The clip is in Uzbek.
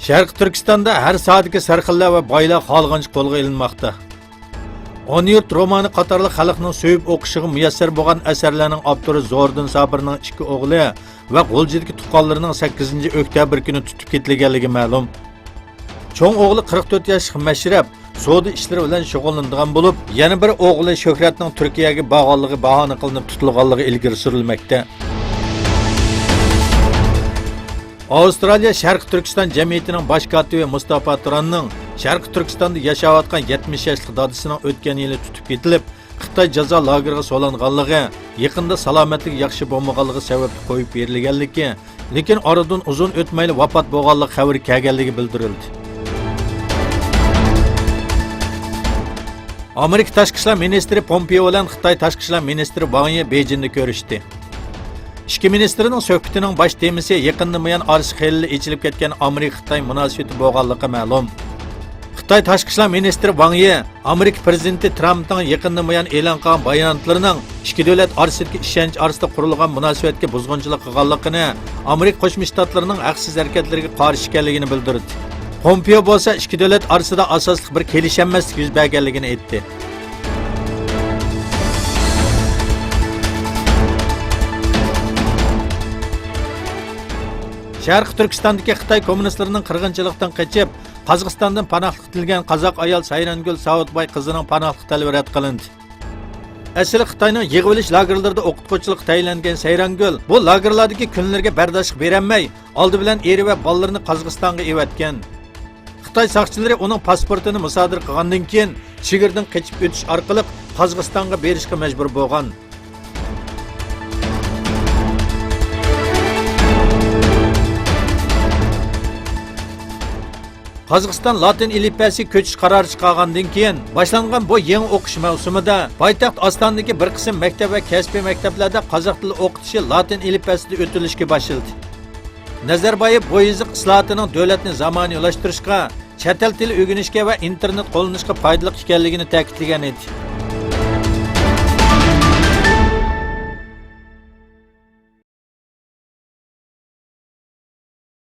Sharq Turkistonda har soatga sarxillar va boylar xolg'ancha qo'lga ilinmoqda. Onyurt romani qatorli xalqning so'yib o'qishiga muyassar bo'lgan asarlarning avtori Zo'rdin Sabirning ikki o'g'li va G'o'ljidagi tuqqanlarining 8-oktyabr kuni tutib ketilganligi ma'lum. Cho'ng o'g'li 44 yoshli Mashrab savdo ishlari bilan shug'ullanadigan bo'lib, yana bir o'g'li Shuhratning Turkiyaga borganligi bahona qilinib tutilganligi ilgari surilmoqda. Avstraliya Sharq Turkiston jamiyatining bosh kotibi Mustafa Turanning Sharq Turkistonda yashayotgan 70 yoshli dadisining o'tgan yili tutib ketilib, Xitoy jazo lageriga solanganligi, yaqinda salomatligi yaxshi bo'lmaganligi sababli qo'yib berilganligi, lekin oradan uzun o'tmayli vafot bo'lganligi xabari kelganligi bildirildi. Amerika tashqi ishlar ministri Pompeo bilan Xitoy tashqi ishlar ministri Wang Yi Beijingda ko'rishdi. İki ministrining suhbatining bosh temasi yaqinda buyon orasi xeyli ichilib ketgan Amerika-Xitoy munosabati bo'lganligi ma'lum. Xitoy tashqi ishlar ministri Wang Yi Amerika prezidenti Trampning yaqinda buyon e'lon qilgan bayonotlarining ikki davlat orasidagi ishonch orasida qurilgan munosabatga buzg'unchilik qilganligini, Amerika Qo'shma Shtatlarining haqsiz harakatlariga qarshi ekanligini bildirdi. Pompeo bo'lsa ikki davlat orasida asosli bir kelishilmaslik yuz berganligini aytdi. Sharq Turkistondagi Xitoy kommunistlarining qirg'inchilikdan qochib, Qozog'istondan panohlik tilgan qozoq ayol Sayrangul Saudboy qizining panohlik talabi rad qilindi. Asli Xitoyning yig'ilish lagerlarida o'qituvchilik tayinlangan Sayrangul bu lagerlardagi kunlarga bardoshlik berolmay, oldi bilan eri va bolalarini Qozog'istonga evatgan. Xitoy soqchilari uning pasportini musodir qilgandan keyin chegirdan qochib o'tish orqali Qozog'istonga berishga majbur bo'lgan. Qozog'iston Latin alifbasi ko'chish qarori chiqargandan keyin boshlangan bu yangi o'qish mavsumida poytaxt Ostondagi bir qism maktab va kasbiy maktablarda qozoq tili o'qitishi Latin alifbasida o'tilishga boshlandi. Nazarboyev bu yoziq islohotining davlatni zamonaviylashtirishga, chet el tili o'rganishga va internet qo'llanishga foydali ekanligini ta'kidlagan edi.